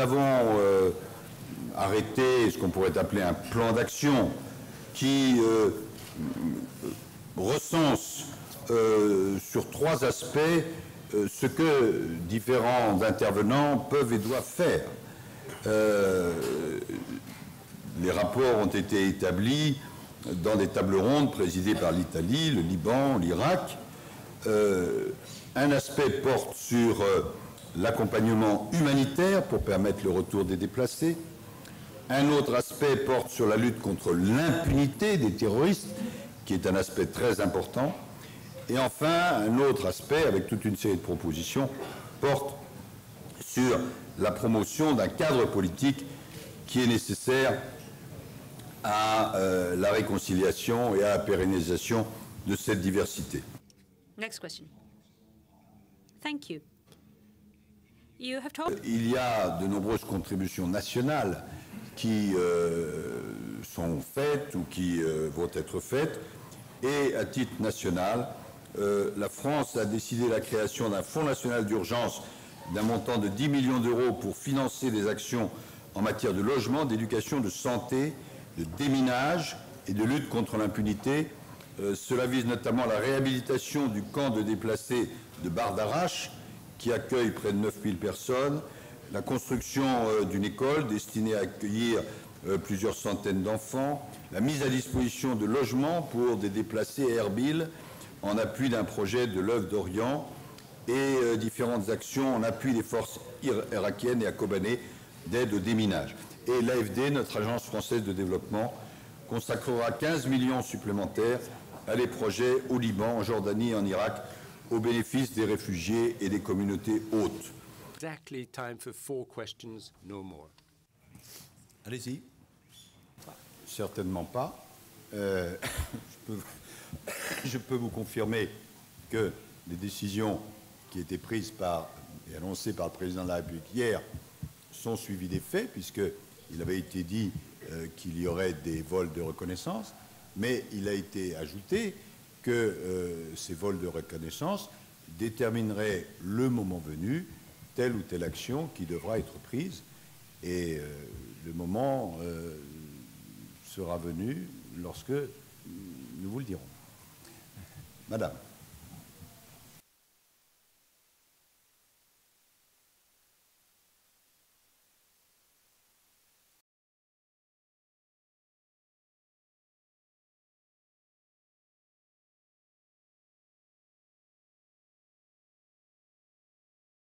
avons arrêté ce qu'on pourrait appeler un plan d'action qui recense sur 3 aspects ce que différents intervenants peuvent et doivent faire. Les rapports ont été établis dans des tables rondes présidées par l'Italie, le Liban, l'Irak. Un aspect porte sur l'accompagnement humanitaire pour permettre le retour des déplacés. Un autre aspect porte sur la lutte contre l'impunité des terroristes, qui est un aspect très important. Et enfin, un autre aspect, avec toute une série de propositions, porte sur la promotion d'un cadre politique qui est nécessaire à la réconciliation et à la pérennisation de cette diversité. Next question. Thank you. You have told... Il y a de nombreuses contributions nationales qui sont faites ou qui vont être faites. Et à titre national, la France a décidé la création d'un fonds national d'urgence d'un montant de 10 millions d'euros pour financer des actions en matière de logement, d'éducation, de santé, de déminage et de lutte contre l'impunité. Cela vise notamment la réhabilitation du camp de déplacés de Bar d'Arrache, qui accueille près de 9000 personnes, la construction d'une école destinée à accueillir plusieurs centaines d'enfants, la mise à disposition de logements pour des déplacés à Erbil en appui d'un projet de l'œuvre d'Orient et différentes actions en appui des forces irakiennes et à Kobané d'aide au déminage. Et l'AFD, notre agence française de développement, consacrera 15 millions supplémentaires à des projets au Liban, en Jordanie et en Irak, au bénéfice des réfugiés et des communautés hôtes. Exactly time for 4 questions, no more. Allez-y. Certainement pas. Je peux vous confirmer que les décisions qui étaient prises et annoncées par le président de la République hier sont suivies des faits, puisqu'il avait été dit qu'il y aurait des vols de reconnaissance, mais il a été ajouté que ces vols de reconnaissance détermineraient le moment venu telle ou telle action qui devra être prise, et le moment sera venu lorsque nous vous le dirons. Madame.